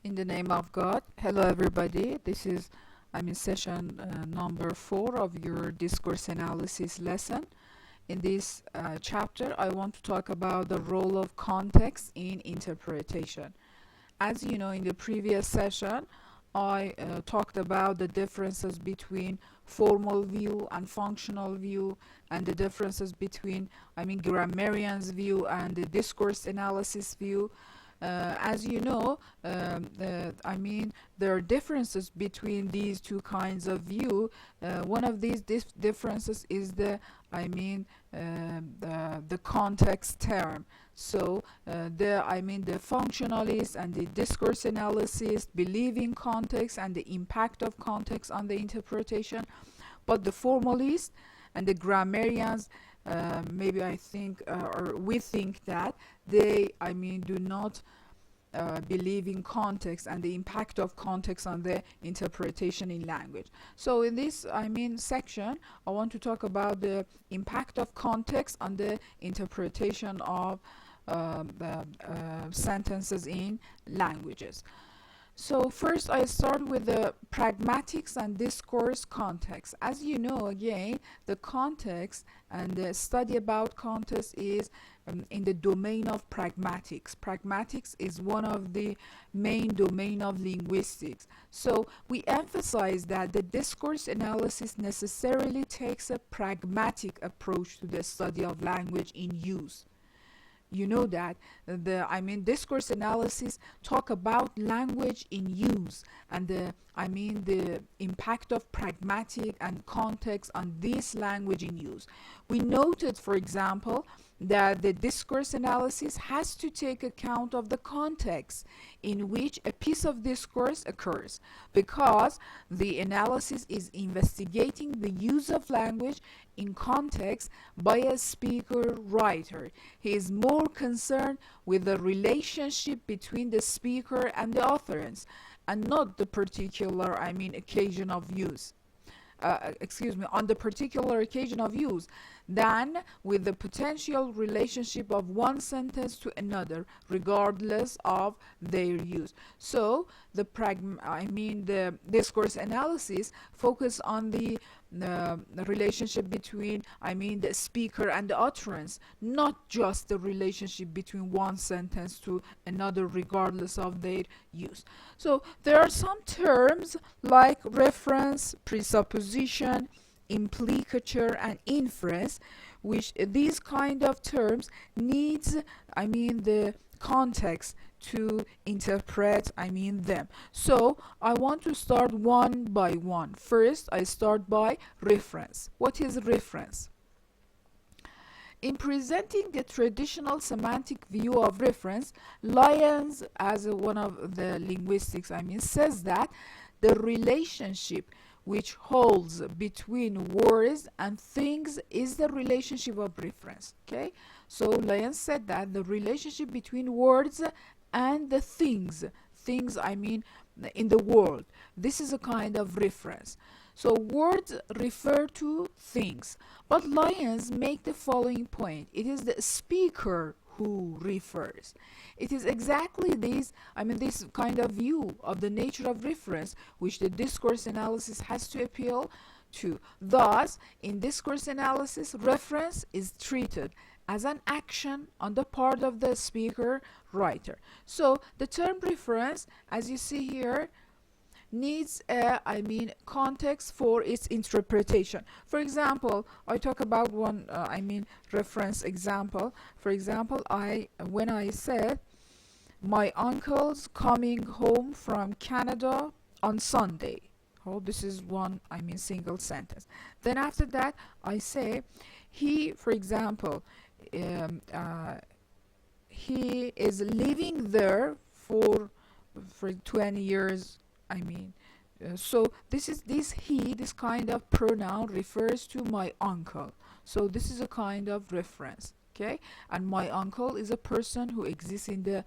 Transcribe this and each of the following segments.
In the name of God. Hello everybody. This is session number 4 of your discourse analysis lesson. In this chapter I want to talk about the role of context in interpretation. As you know, in the previous session I talked about the differences between formal view and functional view, and the differences between grammarian's view and the discourse analysis view. As you know, there are differences between these two kinds of view. One of these differences is the context term. So the functionalists and the discourse analysis believe in context and the impact of context on the interpretation, but the formalists and the grammarians we think that they do not believe in context and the impact of context on the interpretation in language. So in this section I want to talk about the impact of context on the interpretation of sentences in languages. So first I start with the pragmatics and discourse context. As you know, again, the context and the study about context is in the domain of pragmatics. Pragmatics is one of the main domain of linguistics. So we emphasize that the discourse analysis necessarily takes a pragmatic approach to the study of language in use. You know that the discourse analysis talk about language in use and the impact of pragmatic and context on this language in use. We noted, for example, that the discourse analysis has to take account of the context in which a piece of discourse occurs, because the analysis is investigating the use of language in context by a speaker writer. He is more concerned with the relationship between the speaker and the utterance, and not the particular occasion of use. On the particular occasion of use, than with the potential relationship of one sentence to another, regardless of their use. So the discourse analysis focus on the relationship between the speaker and the utterance, not just the relationship between one sentence to another, regardless of their use. So there are some terms like reference, presupposition, implicature, and inference, which these kind of terms needs the context to interpret them. So I want to start one by one. First I start by reference. What is reference? In presenting the traditional semantic view of reference, Lyons, as one of the linguistics says that the relationship which holds between words and things is the relationship of reference. Okay, so Lyons said that the relationship between words and the things in the world, this is a kind of reference. So words refer to things, but Lyons make the following point: it is the speaker who refers. It is exactly this kind of view of the nature of reference which the discourse analysis has to appeal to. Thus, in discourse analysis, reference is treated as an action on the part of the speaker writer. So the term reference, as you see here, needs a context for its interpretation. For example, I talk about one reference example. For example, when I said my uncle's coming home from Canada on Sunday. Oh, this is one single sentence. Then after that I say he, for example, he is living there for 20 years. So this kind of pronoun refers to my uncle. So this is a kind of reference. Okay, and my uncle is a person who exists in the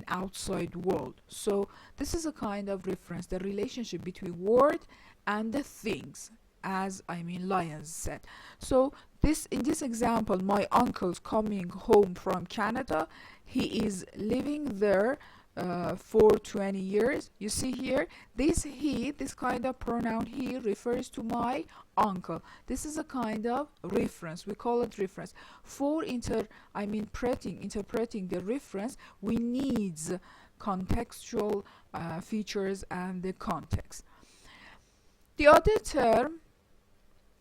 outside world. So this is a kind of reference, the relationship between word and the things, as Lyons said. So in this example, my uncle's coming home from Canada, he is living there for 20 years. You see here, this he, this kind of pronoun he refers to my uncle. This is a kind of reference. We call it reference. For interpreting the reference, we need contextual features and the context. The other term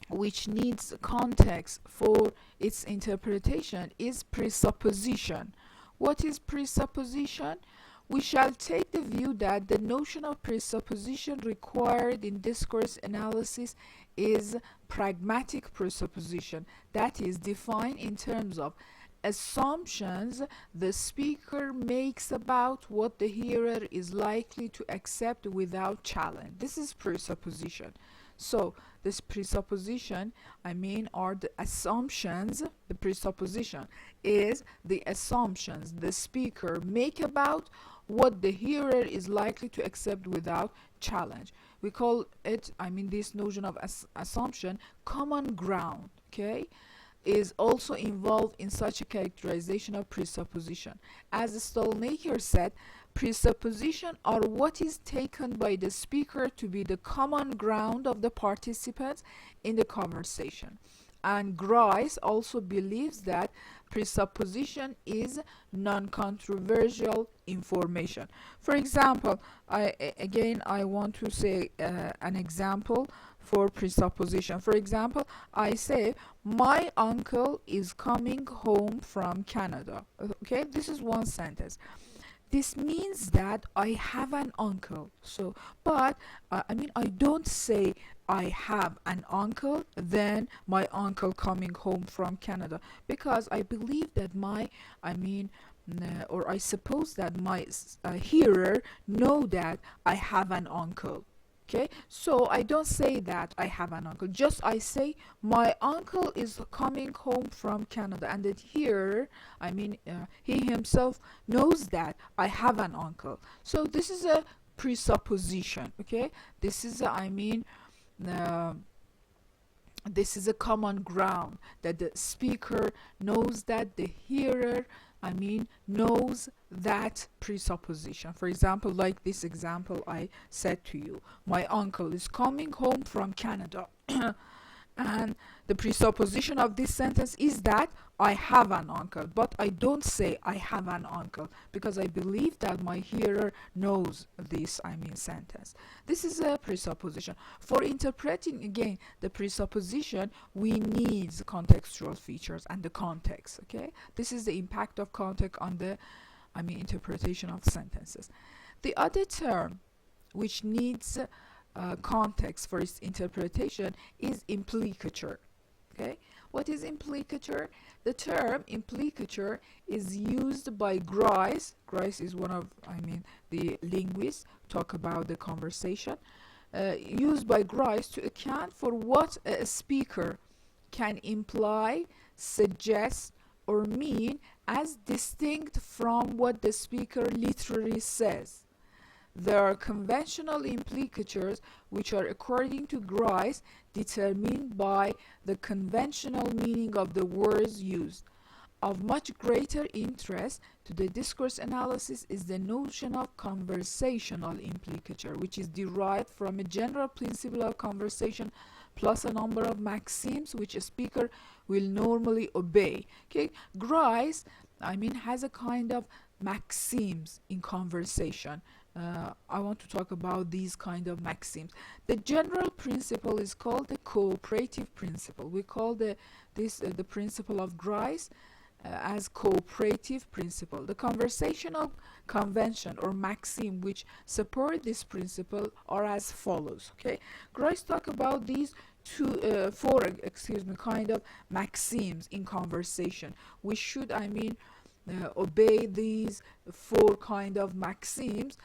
which needs context for its interpretation is presupposition. What is presupposition? We shall take the view that the notion of presupposition required in discourse analysis is pragmatic presupposition, that is defined in terms of assumptions the speaker makes about what the hearer is likely to accept without challenge. This is presupposition. So this presupposition, are the assumptions. The presupposition is the assumptions the speaker make about what the hearer is likely to accept without challenge. We call it, this notion of assumption, common ground, okay, is also involved in such a characterization of presupposition. As Stolmaker said, presupposition are what is taken by the speaker to be the common ground of the participants in the conversation. And Grice also believes that presupposition is non-controversial information. For example, I want to say an example for presupposition. For example, I say, my uncle is coming home from Canada. Okay, this is one sentence. This means that I have an uncle. So, but I don't say I have an uncle, then my uncle coming home from Canada, because I believe that or I suppose that my hearer know that I have an uncle. Okay, so I don't say that I have an uncle, just I say my uncle is coming home from Canada, and that here he himself knows that I have an uncle. So this is a presupposition. Okay, this is this is a common ground that the speaker knows that the hearer knows that presupposition. For example, like this example I said to you, my uncle is coming home from Canada. And the presupposition of this sentence is that I have an uncle, but I don't say I have an uncle because I believe that my hearer knows this sentence. This is a presupposition. For interpreting again the presupposition, we need contextual features and the context. Okay, this is the impact of context on the interpretation of sentences. The other term which needs context for its interpretation is implicature. Okay, what is implicature? The term implicature is used by Grice. Grice is one of the linguists, talk about the conversation, used by Grice to account for what a speaker can imply, suggest, or mean as distinct from what the speaker literally says. There are conventional implicatures which are, according to Grice, determined by the conventional meaning of the words used. Of much greater interest to the discourse analysis is the notion of conversational implicature, which is derived from a general principle of conversation plus a number of maxims which a speaker will normally obey. Okay, Grice, has a kind of maxims in conversation. I want to talk about these kind of maxims. The general principle is called the cooperative principle. We call the principle of Grice as cooperative principle. The conversational convention or maxim which support this principle are as follows. Okay, Grice talk about these four kind of maxims in conversation. We should obey these four kind of maxims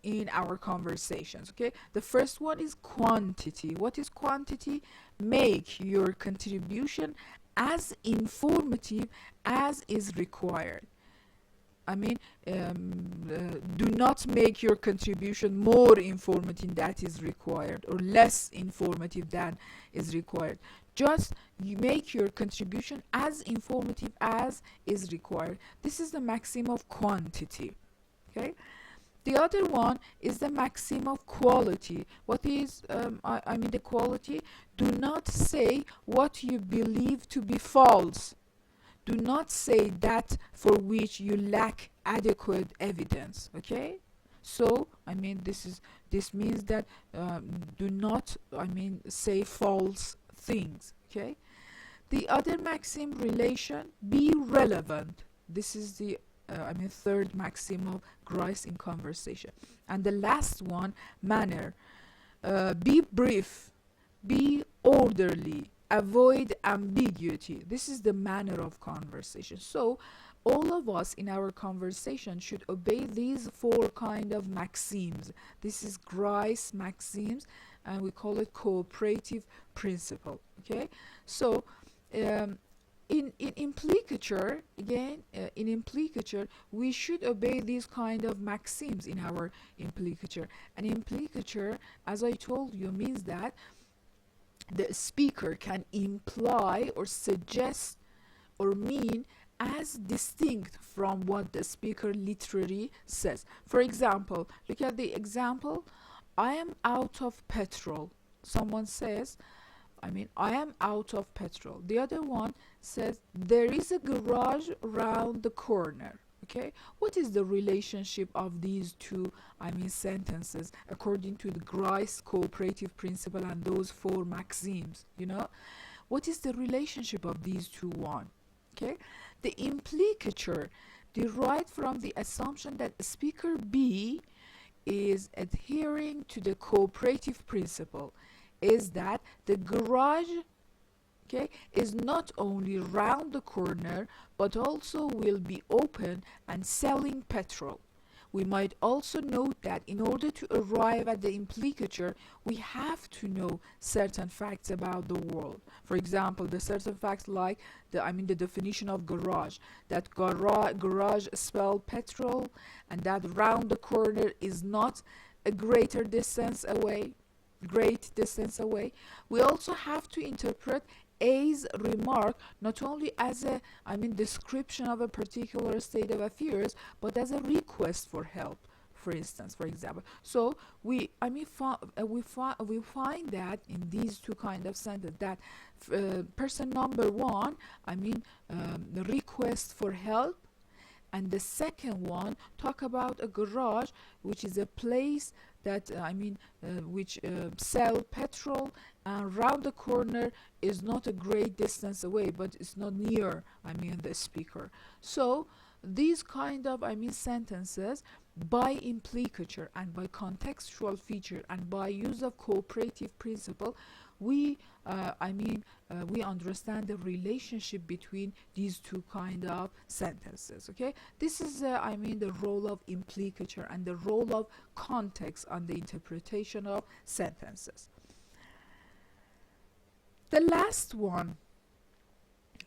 in our conversations. Okay, the first one is quantity. What is quantity? Make your contribution as informative as is required. Do not make your contribution more informative than is required or less informative than is required. Just you make your contribution as informative as is required. This is the maxim of quantity. Okay. The other one is the maxim of quality. What is, I mean, the quality? Do not say what you believe to be false. Do not say that for which you lack adequate evidence. Okay. So, I mean, this means that do not, I mean, say false things. Okay. The other maxim, relation, be relevant. This is the I mean, third maxim of Grice in conversation. And the last one, manner. Be brief, be orderly, avoid ambiguity. This is the manner of conversation. So all of us in our conversation should obey these four kind of maxims. This is Grice maxims, and we call it cooperative principle. Okay, so in implicature, again, in implicature, we should obey these kind of maxims in our implicature. And implicature, as I told you, means that the speaker can imply or suggest or mean as distinct from what the speaker literally says. For example, look at the example, I am out of petrol. Someone says, I mean, I am out of petrol. The other one says, there is a garage around the corner. Okay, what is the relationship of these two, I mean, sentences according to the Grice cooperative principle and those four maxims? You know, what is the relationship of these two? One, okay, the implicature derived from the assumption that speaker B is adhering to the cooperative principle, is that the garage, okay, is not only round the corner but also will be open and selling petrol. We might also note that in order to arrive at the implicature, we have to know certain facts about the world. For example, the certain facts like the definition of garage, that garage spell petrol, and that round the corner is not a great distance away. We also have to interpret A's remark not only as a description of a particular state of affairs, but as a request for help, for example. So we find that in these two kind of sentences that person number one, the request for help, and the second one talk about a garage, which is a place that which sell petrol, and round the corner is not a great distance away, but it's not near the speaker. So these kind of sentences, by implicature and by contextual feature and by use of cooperative principle, we we understand the relationship between these two kind of sentences. Okay, this is the role of implicature and the role of context on the interpretation of sentences. The last one,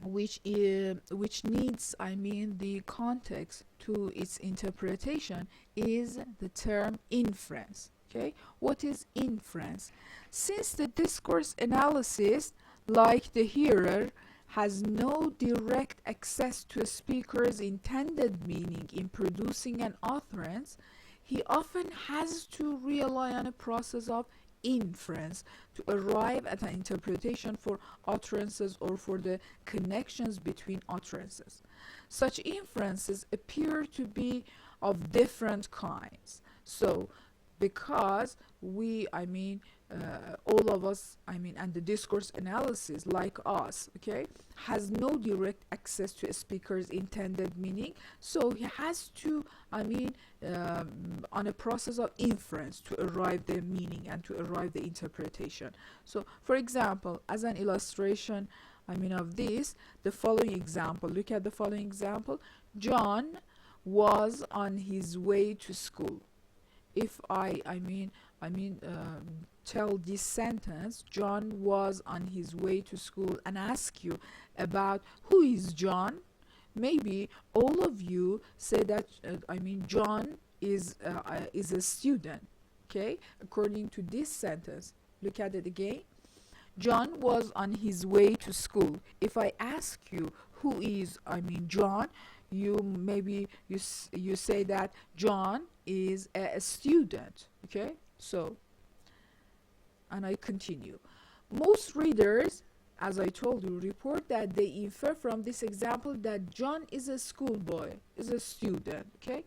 which needs the context to its interpretation, is the term inference. Okay, what is inference? Since the discourse analysis, like the hearer, has no direct access to a speaker's intended meaning in producing an utterance, he often has to rely on a process of inference to arrive at an interpretation for utterances or for the connections between utterances. Such inferences appear to be of different kinds. So because we all of us and the discourse analysis, like us, okay, has no direct access to a speaker's intended meaning, so he has to on a process of inference to arrive the meaning and to arrive the interpretation. So for example, as an illustration of this, the following example, look at the following example. John was on his way to school. If tell this sentence, John was on his way to school, and ask you about who is John, maybe all of you say that John is a student. Okay, according to this sentence, look at it again. John was on his way to school. If I ask you who is John, you maybe you say that John is a student. Okay, so, and I continue. Most readers, as I told you, report that they infer from this example that John is a schoolboy, is a student. Okay,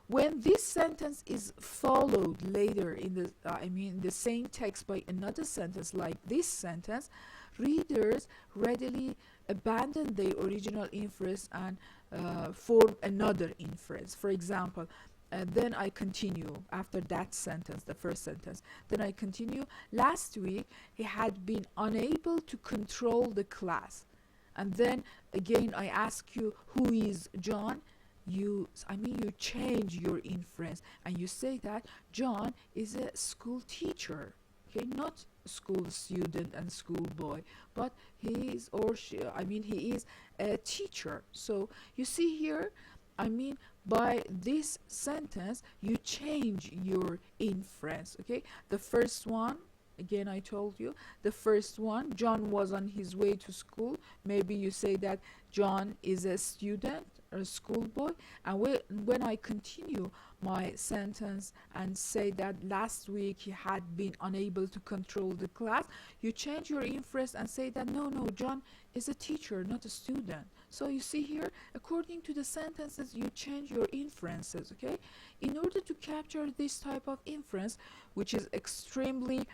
when this sentence is followed later in the the same text by another sentence like this sentence, readers readily abandon the original inference and form another inference. For example, then I continue after that sentence, the first sentence. Then I continue. Last week, he had been unable to control the class. And then again, I ask you, who is John? You change your inference and you say that John is a school teacher. Okay, not school student and schoolboy, but he is or she, he is a teacher. So you see here, by this sentence you change your inference. Okay, the first one, again I told you, the first one, John was on his way to school. Maybe you say that John is a student or a schoolboy, and when I continue my sentence and say that last week he had been unable to control the class, you change your inference and say that no, John is a teacher, not a student. So you see here, according to the sentences, you change your inferences. Okay, in order to capture this type of inference, which is extremely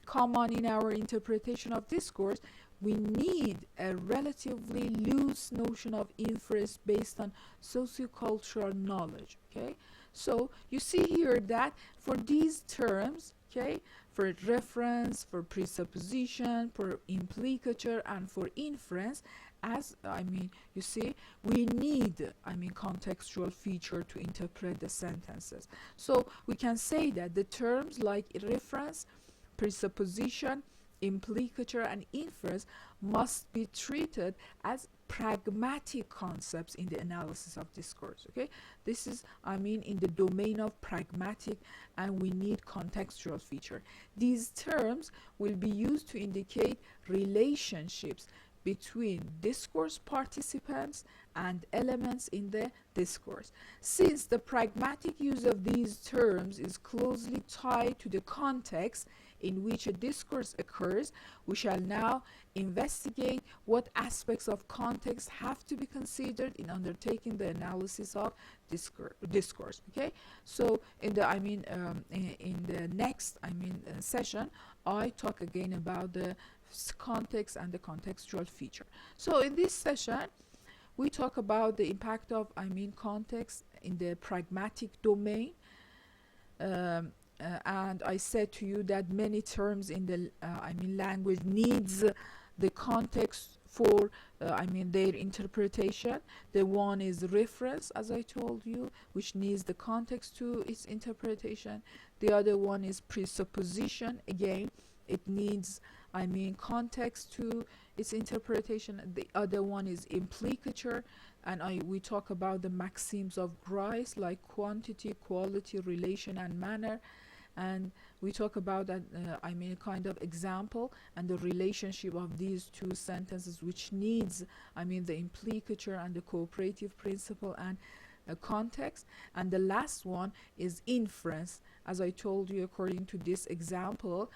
common in our interpretation of discourse, we need a relatively loose notion of inference based on sociocultural knowledge. Okay, so you see here that for these terms, okay, for reference, for presupposition, for implicature, and for inference, as you see, we need contextual feature to interpret the sentences. So we can say that the terms like reference, presupposition, implicature, and inference must be treated as pragmatic concepts in the analysis of discourse. Okay, this is in the domain of pragmatic, and we need contextual feature. These terms will be used to indicate relationships between discourse participants and elements in the discourse. Since the pragmatic use of these terms is closely tied to the context in which a discourse occurs, we shall now investigate what aspects of context have to be considered in undertaking the analysis of discourse. Okay, so in the in the next session, I talk again about the context and the contextual feature. So in this session, we talk about the impact of context in the pragmatic domain. And I said to you that many terms in the language needs the context for their interpretation. The one is reference, as I told you, which needs the context to its interpretation. The other one is presupposition. Again, it needs context to its interpretation. The other one is implicature, and we talk about the maxims of Grice like quantity, quality, relation, and manner. And we talk about that kind of example and the relationship of these two sentences, which needs the implicature and the cooperative principle and context. And the last one is inference. As I told you, according to this example,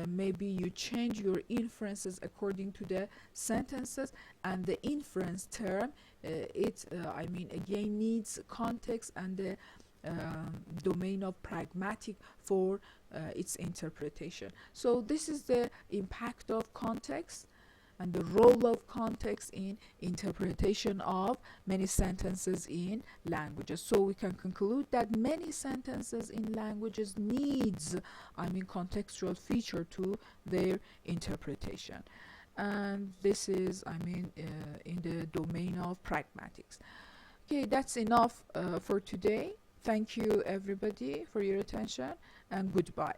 maybe you change your inferences according to the sentences, and the inference term, again needs context and the domain of pragmatic for its interpretation. So this is the impact of context and the role of context in interpretation of many sentences in languages. So we can conclude that many sentences in languages needs contextual feature to their interpretation. And this is in the domain of pragmatics. Okay, that's enough for today. Thank you everybody for your attention, and goodbye.